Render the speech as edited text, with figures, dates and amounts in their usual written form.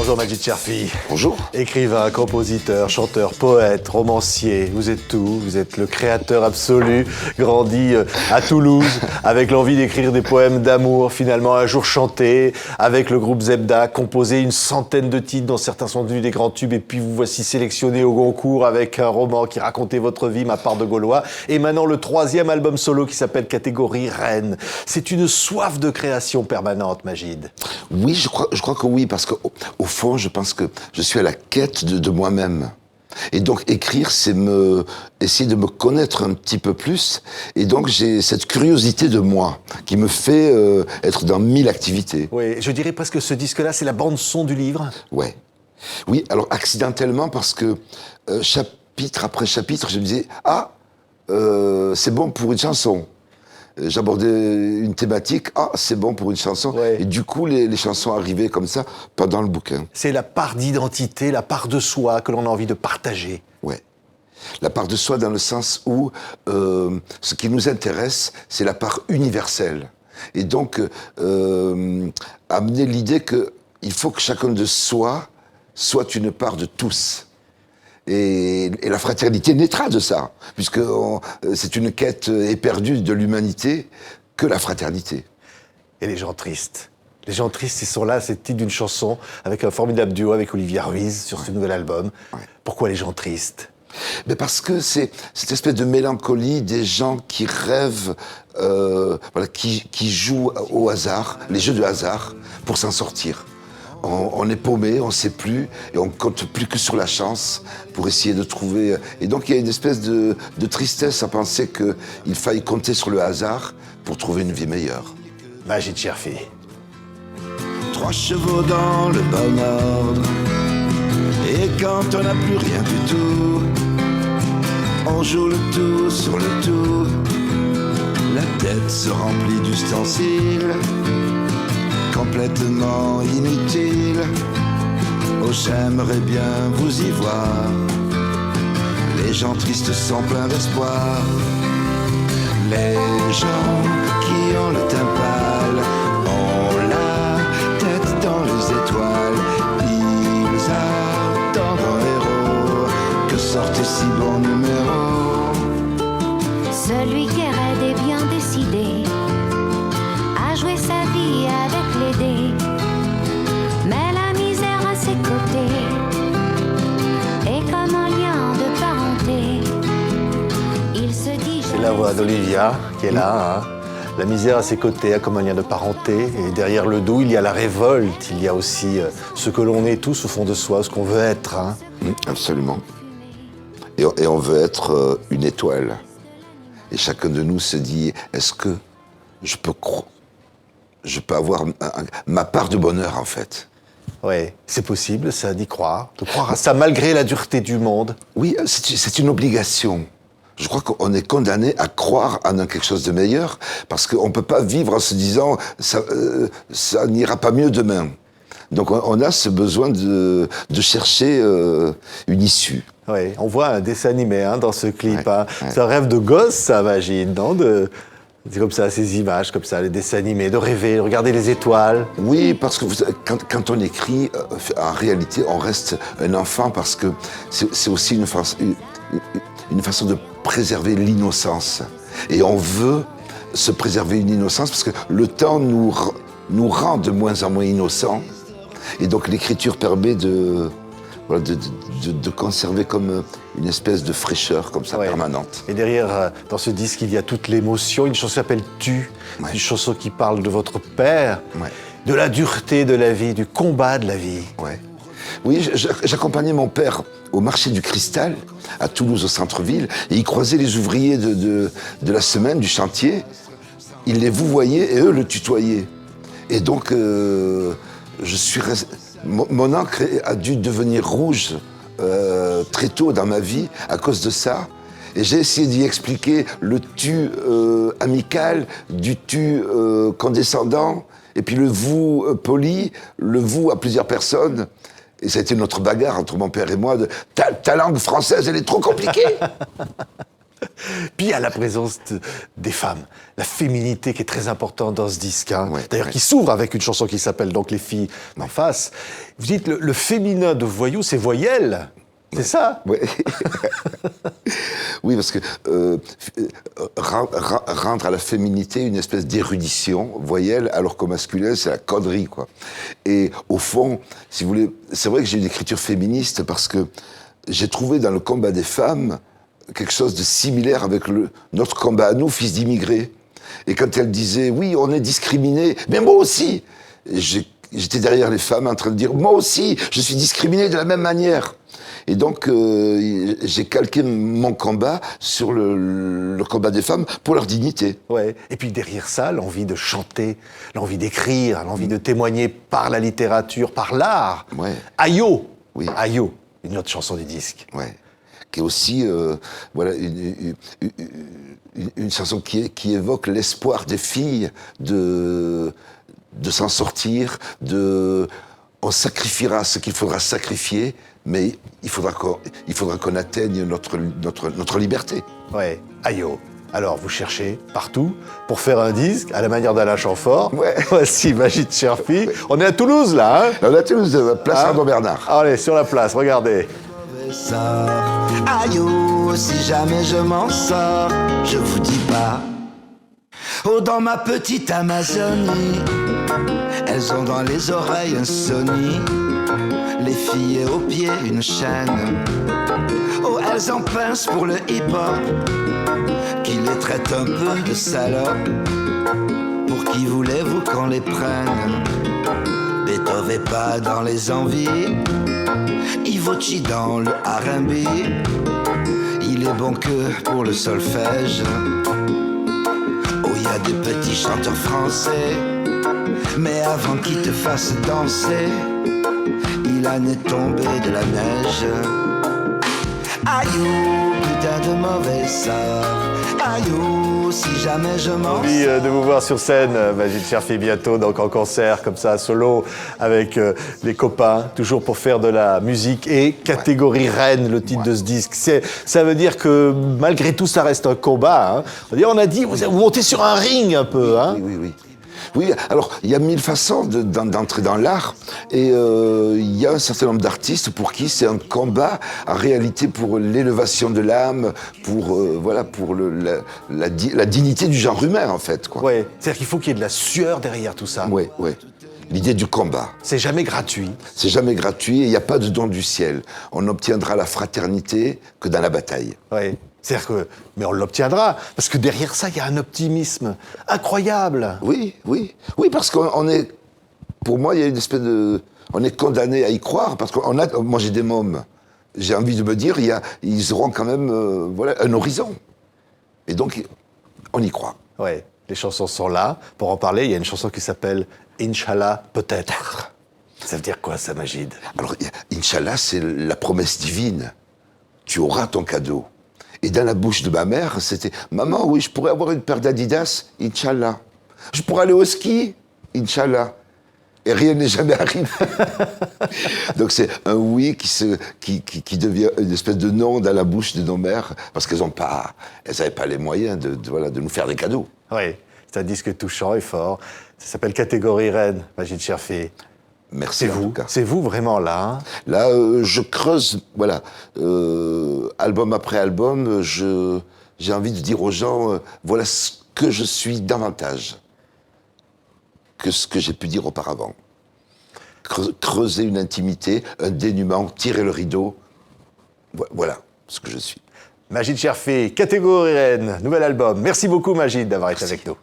Bonjour Majid Cherfi. Bonjour. Écrivain, compositeur, chanteur, poète, romancier, vous êtes tout, vous êtes le créateur absolu, grandi à Toulouse, avec l'envie d'écrire des poèmes d'amour, finalement un jour chanté, avec le groupe Zebda, composé une centaine de titres dont certains sont devenus des grands tubes, et puis vous voici sélectionné au Goncourt avec un roman qui racontait votre vie, Ma part de Gaulois, et maintenant le 3e album solo qui s'appelle Catégorie Reine. C'est une soif de création permanente, Majid. Oui, je crois que oui, parce qu'au fond, je pense que je suis à la quête de moi-même. Et donc, écrire, c'est essayer de me connaître un petit peu plus. Et donc, j'ai cette curiosité de moi qui me fait être dans 1000 activités. Oui, je dirais presque que ce disque-là, c'est la bande-son du livre. Ouais. Oui, alors accidentellement, parce que chapitre après chapitre, je me disais, c'est bon pour une chanson. J'abordais une thématique, c'est bon pour une chanson. Ouais. Et du coup, les chansons arrivaient comme ça pendant le bouquin. C'est la part d'identité, la part de soi que l'on a envie de partager. Ouais. La part de soi dans le sens où ce qui nous intéresse, c'est la part universelle. Et donc, amener l'idée qu'il faut que chacun de soi soit une part de tous. Et la fraternité naîtra de ça, puisque c'est une quête éperdue de l'humanité que la fraternité. Et les gens tristes. Les gens tristes, ils sont là, c'est le titre d'une chanson, avec un formidable duo avec Olivia Ruiz sur ce nouvel album. Ouais. Pourquoi les gens tristes ? Mais parce que c'est cette espèce de mélancolie des gens qui rêvent, qui jouent au hasard, les jeux de hasard, pour s'en sortir. On est paumé, on ne sait plus, et on compte plus que sur la chance pour essayer de trouver... Et donc il y a une espèce de tristesse à penser qu'il faille compter sur le hasard pour trouver une vie meilleure. Majid Cherfi. 3 chevaux dans le bon ordre, et quand on n'a plus rien du tout, on joue le tout sur le tout. La tête se remplit d'ustensiles complètement inutile. Oh, j'aimerais bien vous y voir. Les gens tristes sont pleins d'espoir. Les gens qui ont le teint pâle ont la tête dans les étoiles. Ils attendent un héros que sorte si bon numéro. Celui qui est raide et bien décidé à jouer sa vie avec les dés, mais la misère à ses côtés est comme un lien de parenté. Il se dit... C'est la voix d'Olivia qui est là, hein. La misère à ses côtés, comme un lien de parenté, et derrière le doux, il y a la révolte, il y a aussi ce que l'on est tous au fond de soi, ce qu'on veut être. Hein. Absolument. Et on veut être une étoile. Et chacun de nous se dit, est-ce que je peux avoir ma part de bonheur, en fait. Oui, c'est possible, ça, d'y croire. De croire à ça malgré la dureté du monde. Oui, c'est une obligation. Je crois qu'on est condamné à croire en quelque chose de meilleur, parce qu'on ne peut pas vivre en se disant ça n'ira pas mieux demain. Donc on a ce besoin de chercher une issue. Oui, on voit un dessin animé dans ce clip. Ouais, hein. ouais. C'est un rêve de gosse, ça, Majid, non ? C'est comme ça, ces images, comme ça, les dessins animés, de rêver, de regarder les étoiles. Oui, parce que quand on écrit, en réalité, on reste un enfant, parce que c'est aussi une façon de préserver l'innocence. Et on veut se préserver une innocence, parce que le temps nous rend de moins en moins innocents. Et donc l'écriture permet de conserver comme une espèce de fraîcheur comme ça, ouais, permanente. Et derrière, dans ce disque, il y a toute l'émotion. Une chanson s'appelle « Tu ouais. », une chanson qui parle de votre père, ouais, de la dureté de la vie, du combat de la vie. Ouais. Oui, j'accompagnais mon père au marché du Cristal, à Toulouse, au centre-ville, et il croisait les ouvriers de la semaine, du chantier. Il les vouvoyait et eux le tutoyaient. Et donc, mon encre a dû devenir rouge très tôt dans ma vie à cause de ça. Et j'ai essayé d'y expliquer le tu amical, du tu condescendant, et puis le vous poli, le vous à plusieurs personnes. Et ça a été notre bagarre entre mon père et moi. Ta langue française, elle est trop compliquée. Puis il y a la présence des femmes, la féminité qui est très importante dans ce disque. Hein. Ouais, D'ailleurs, ouais. qui s'ouvre avec une chanson qui s'appelle donc Les filles d'en face. Vous dites le féminin de Voyou, c'est voyelle. C'est ça? Ouais. Oui, parce que rendre à la féminité une espèce d'érudition voyelle, alors qu'au masculin, c'est la connerie, quoi. Et au fond, si vous voulez, c'est vrai que j'ai une écriture féministe parce que j'ai trouvé dans le combat des femmes quelque chose de similaire avec notre combat à nous, fils d'immigrés. Et quand elle disait, oui, on est discriminés, mais moi aussi, j'étais derrière les femmes en train de dire, moi aussi, je suis discriminé de la même manière. Et donc, j'ai calqué mon combat sur le combat des femmes pour leur dignité. Ouais. Et puis derrière ça, l'envie de chanter, l'envie d'écrire, l'envie de témoigner par la littérature, par l'art. Ouais. Ayo. Oui. Ayo, une autre chanson du disque. Ouais. Qui est aussi voilà, une chanson qui évoque l'espoir des filles de s'en sortir, on sacrifiera ce qu'il faudra sacrifier, mais il faudra qu'on atteigne notre liberté. Ouais. Ayo. Alors, vous cherchez partout pour faire un disque à la manière d'Alain Chamfort. Ouais. Voici Magid Cherfi. On est à Toulouse, là, hein? On a Toulouse, place Ah. Arnaud Bernard. Allez, sur la place, regardez. sort. Aïe, oh, si jamais je m'en sors, je vous dis pas. Oh, dans ma petite Amazonie, elles ont dans les oreilles un Sony, les filles et aux pieds une chaîne. Oh, elles en pincent pour le hip-hop, qui les traite un peu de salopes. Pour qui voulez-vous qu'on les prenne? Beethoven est pas dans les envies, Ivochi dans le R&B. Il est bon que pour le solfège. Oh, y a des petits chanteurs français, mais avant qu'ils te fassent danser, il en est tombé de la neige. Aïe, putain de mauvais sort. Aïe, si jamais je m'en Envie de vous voir sur scène, Magid Cherfi, bientôt, donc en concert, comme ça, solo, avec les copains, toujours pour faire de la musique. Et catégorie reine, le titre de ce disque. Ça veut dire que malgré tout, ça reste un combat. Hein. On a dit, vous montez sur un ring un peu. Hein. Oui. Oui, alors, il y a mille façons d'entrer dans l'art, et il y a un certain nombre d'artistes pour qui c'est un combat, en réalité, pour l'élévation de l'âme, pour la dignité du genre humain, en fait, quoi. Ouais. C'est-à-dire qu'il faut qu'il y ait de la sueur derrière tout ça. Ouais. L'idée du combat. C'est jamais gratuit. C'est jamais gratuit, et il n'y a pas de don du ciel. On n'obtiendra la fraternité que dans la bataille. Ouais. C'est-à-dire que, mais on l'obtiendra, parce que derrière ça, il y a un optimisme incroyable. Oui, parce qu'on est, pour moi, il y a une espèce de, on est condamné à y croire, parce moi j'ai des mômes, j'ai envie de me dire, ils auront quand même, un horizon. Et donc, on y croit. Ouais, les chansons sont là. Pour en parler, il y a une chanson qui s'appelle Inch'Allah, peut-être. Ça veut dire quoi, ça, Magid? Alors, Inch'Allah, c'est la promesse divine. Tu auras ton cadeau. Et dans la bouche de ma mère, c'était « Maman, oui, je pourrais avoir une paire d'Adidas, Inch'Allah. Je pourrais aller au ski, Inch'Allah. » Et rien n'est jamais arrivé. Donc c'est un oui qui devient une espèce de non dans la bouche de nos mères, parce qu'elles n'avaient pas les moyens de nous faire des cadeaux. Oui, c'est un disque touchant et fort. Ça s'appelle Catégorie Reine, Magid Cherfi. Merci en tout cas. C'est vous vraiment là. Hein. Là, je creuse, album après album, j'ai envie de dire aux gens, voilà ce que je suis davantage que ce que j'ai pu dire auparavant. Creuser une intimité, un dénuement, tirer le rideau, voilà ce que je suis. Magid Cherfi, Catégorie Reine, nouvel album. Merci beaucoup, Magid, d'avoir été avec nous.